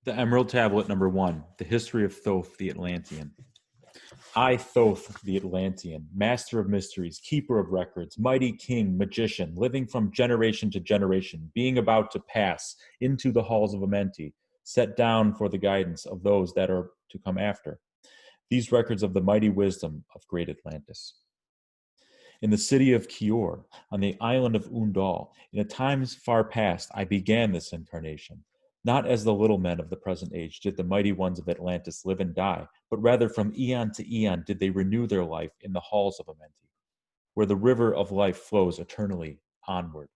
The Emerald Tablet number 1, The History of Thoth the Atlantean. I, Thoth the Atlantean, master of mysteries, keeper of records, mighty king, magician, living from generation to generation, being about to pass into the halls of Amenti, set down for the guidance of those that are to come after. These records of the mighty wisdom of great Atlantis. In the city of Kior, on the island of Undal, in a times far past, I began this incarnation. Not as the little men of the present age did the mighty ones of Atlantis live and die, but rather from eon to eon did they renew their life in the halls of Amenti, where the river of life flows eternally onward.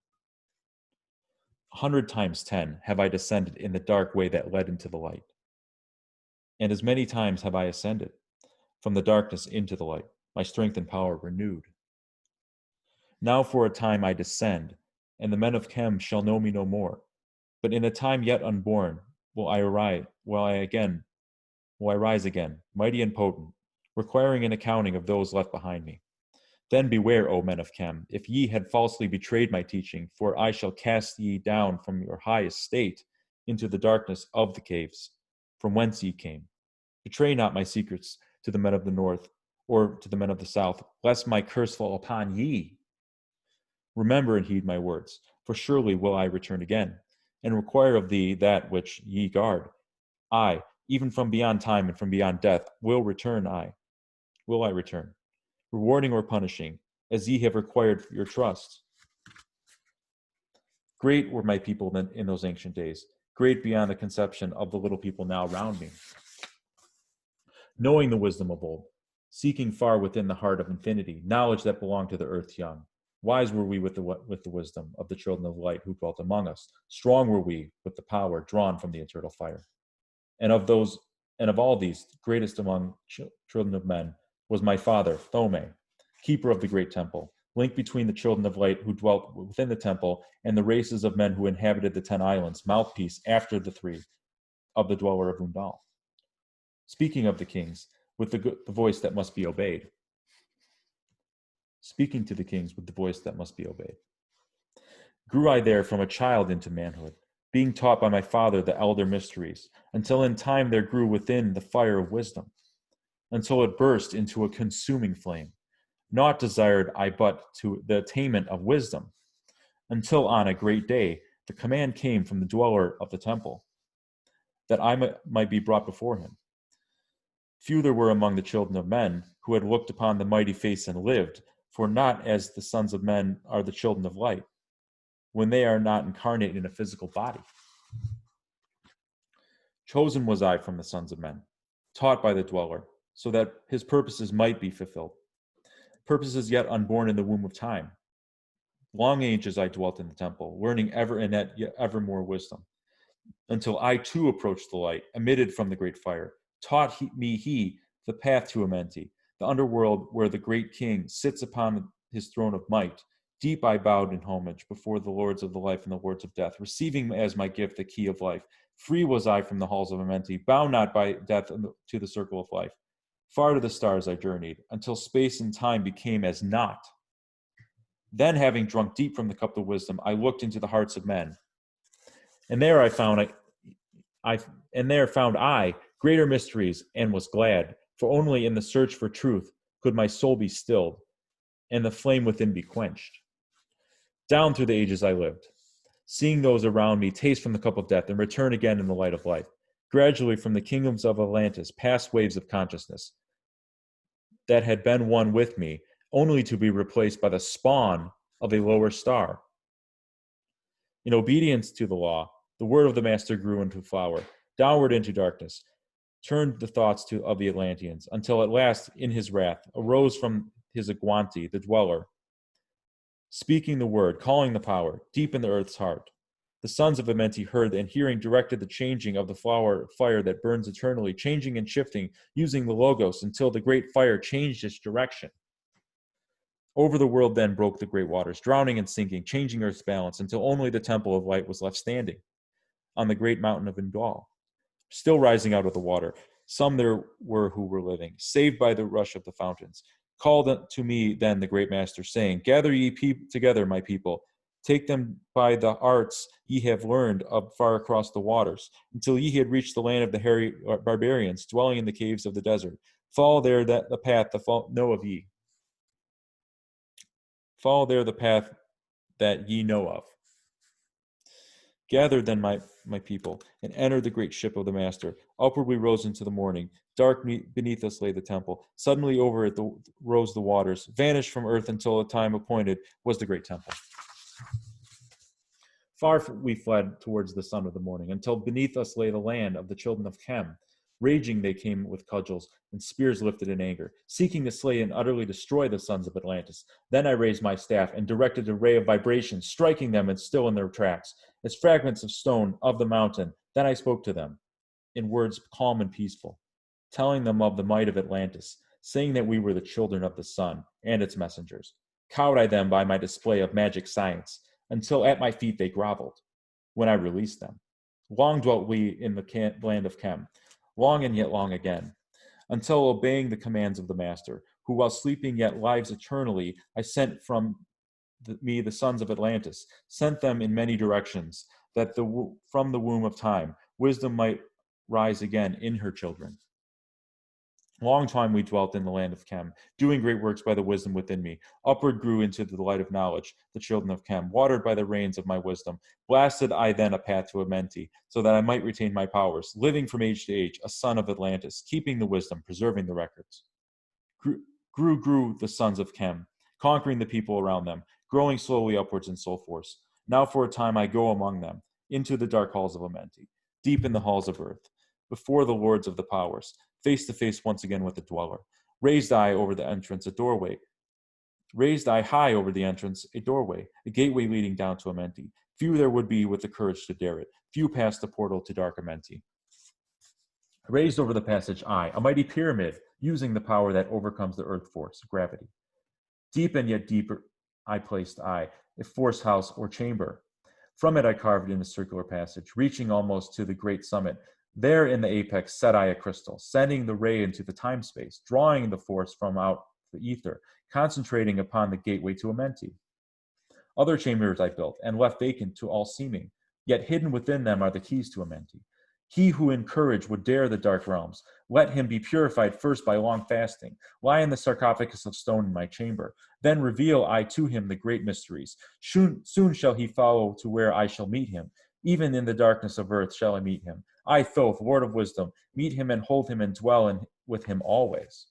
100 times 10 have I descended in the dark way that led into the light. And as many times have I ascended from the darkness into the light, my strength and power renewed. Now for a time I descend, and the men of Chem shall know me no more. But in a time yet unborn will I rise again, mighty and potent, requiring an accounting of those left behind me. Then beware, O men of Chem, if ye had falsely betrayed my teaching, for I shall cast ye down from your high estate into the darkness of the caves, from whence ye came. Betray not my secrets to the men of the north, or to the men of the south, lest my curse fall upon ye. Remember and heed my words, for surely will I return again, and require of thee that which ye guard. I, even from beyond time and from beyond death, will I return, rewarding or punishing, as ye have required your trust. Great were my people in those ancient days, great beyond the conception of the little people now round me. Knowing the wisdom of old, seeking far within the heart of infinity, knowledge that belonged to the earth's young. Wise were we with the wisdom of the children of light who dwelt among us. Strong were we with the power drawn from the eternal fire. And of all these, greatest among children of men was my father, Thome, keeper of the great temple, link between the children of light who dwelt within the temple and the races of men who inhabited the 10 islands, mouthpiece after the 3 of the dweller of Undal. Speaking of the kings, with the voice that must be obeyed. Speaking to the kings with the voice that must be obeyed. Grew I there from a child into manhood, being taught by my father the elder mysteries, until in time there grew within the fire of wisdom, until it burst into a consuming flame. Naught desired I but to the attainment of wisdom, until on a great day the command came from the dweller of the temple, that I might be brought before him. Few there were among the children of men who had looked upon the mighty face and lived, for not as the sons of men are the children of light, when they are not incarnate in a physical body. Chosen was I from the sons of men, taught by the dweller, so that his purposes might be fulfilled. Purposes yet unborn in the womb of time. Long ages I dwelt in the temple, learning ever and yet ever more wisdom, until I too approached the light, emitted from the great fire, taught he the path to Amenti, the underworld where the great king sits upon his throne of might. Deep I bowed in homage before the lords of the life and the lords of death, receiving as my gift the key of life. Free was I from the halls of Amenti, bound not by death to the circle of life. Far to the stars I journeyed, until space and time became as naught. Then, having drunk deep from the cup of wisdom, I looked into the hearts of men, and there found I greater mysteries, and was glad, for only in the search for truth could my soul be stilled, and the flame within be quenched. Down through the ages I lived, seeing those around me taste from the cup of death and return again in the light of life. Gradually from the kingdoms of Atlantis passed waves of consciousness that had been one with me, only to be replaced by the spawn of a lower star. In obedience to the law, the word of the master grew into flower, downward into darkness, turned the thoughts of the Atlanteans, until at last, in his wrath, arose from his Aguanti, the dweller, speaking the word, calling the power, deep in the earth's heart. The sons of Amenti heard and hearing directed the changing of the fire that burns eternally, changing and shifting, using the logos until the great fire changed its direction. Over the world then broke the great waters, drowning and sinking, changing earth's balance, until only the temple of light was left standing on the great mountain of Indal. Still rising out of the water, some there were who were living, saved by the rush of the fountains. Called to me then the great master, saying, Gather ye together, my people, Take them by the arts ye have learned of far across the waters, until ye had reached the land of the hairy barbarians, dwelling in the caves of the desert. Follow there the path know of ye. Follow there the path that ye know of. Gather then, my people, and enter the great ship of the Master. Upward we rose into the morning. Dark beneath us lay the temple. Suddenly over it rose the waters. Vanished from earth until a time appointed was the great temple. Far we fled towards the sun of the morning, until beneath us lay the land of the children of Chem. Raging they came with cudgels and spears lifted in anger, seeking to slay and utterly destroy the sons of Atlantis. Then I raised my staff and directed a ray of vibration, striking them and still in their tracks, as fragments of stone of the mountain. Then I spoke to them in words calm and peaceful, telling them of the might of Atlantis, saying that we were the children of the sun and its messengers. Cowed I them by my display of magic science, until at my feet they groveled, when I released them. Long dwelt we in the land of Chem, long and yet long again, until obeying the commands of the Master, who while sleeping yet lives eternally, I sent from me the sons of Atlantis, sent them in many directions, that from the womb of time, wisdom might rise again in her children. Long time we dwelt in the land of Chem, doing great works by the wisdom within me. Upward grew into the light of knowledge, the children of Chem, watered by the rains of my wisdom. Blasted I then a path to Amenti, so that I might retain my powers, living from age to age, a son of Atlantis, keeping the wisdom, preserving the records. Grew the sons of Chem, conquering the people around them, growing slowly upwards in soul force. Now for a time I go among them, into the dark halls of Amenti, deep in the halls of earth, before the lords of the powers, face to face once again with the dweller. Raised I over the entrance a doorway. Raised I high over the entrance a doorway, a gateway leading down to Amenti. Few there would be with the courage to dare it. Few passed the portal to dark Amenti. Raised over the passage I, a mighty pyramid, using the power that overcomes the earth force, gravity. Deep and yet deeper I placed I, a force house or chamber. From it I carved in a circular passage, reaching almost to the great summit. There in the apex set I a crystal, sending the ray into the time-space, drawing the force from out the ether, concentrating upon the gateway to Amenti. Other chambers I built, and left vacant to all seeming, yet hidden within them are the keys to Amenti. He who in courage would dare the dark realms, let him be purified first by long fasting, lie in the sarcophagus of stone in my chamber, then reveal I to him the great mysteries. Soon shall he follow to where I shall meet him. Even in the darkness of earth shall I meet him. I, Thoth, Lord of wisdom, meet him and hold him and dwell with him always.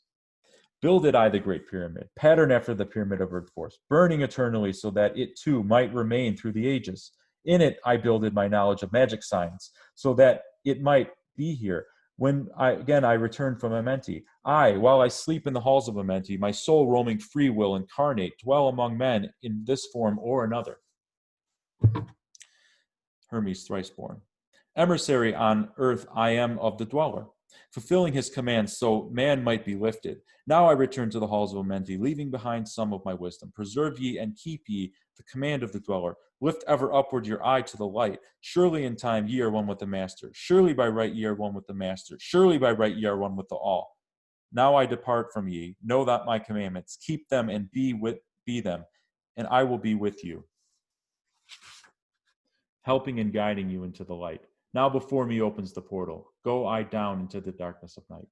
Builded I the great pyramid, patterned after the pyramid of earth force, burning eternally so that it too might remain through the ages. In it I builded my knowledge of magic science, so that it might be here. When I return from Amenti, while I sleep in the halls of Amenti, my soul roaming free will incarnate, dwell among men in this form or another. Hermes thrice born. Emissary on earth I am of the dweller, fulfilling his commands so man might be lifted. Now I return to the halls of Amenti, leaving behind some of my wisdom. Preserve ye and keep ye the command of the dweller. Lift ever upward your eye to the light. Surely in time ye are one with the Master. Surely by right ye are one with the Master. Surely by right ye are one with the all. Now I depart from ye. Know that my commandments. Keep them and be them, and I will be with you, helping and guiding you into the light. Now before me opens the portal. Go I down into the darkness of night.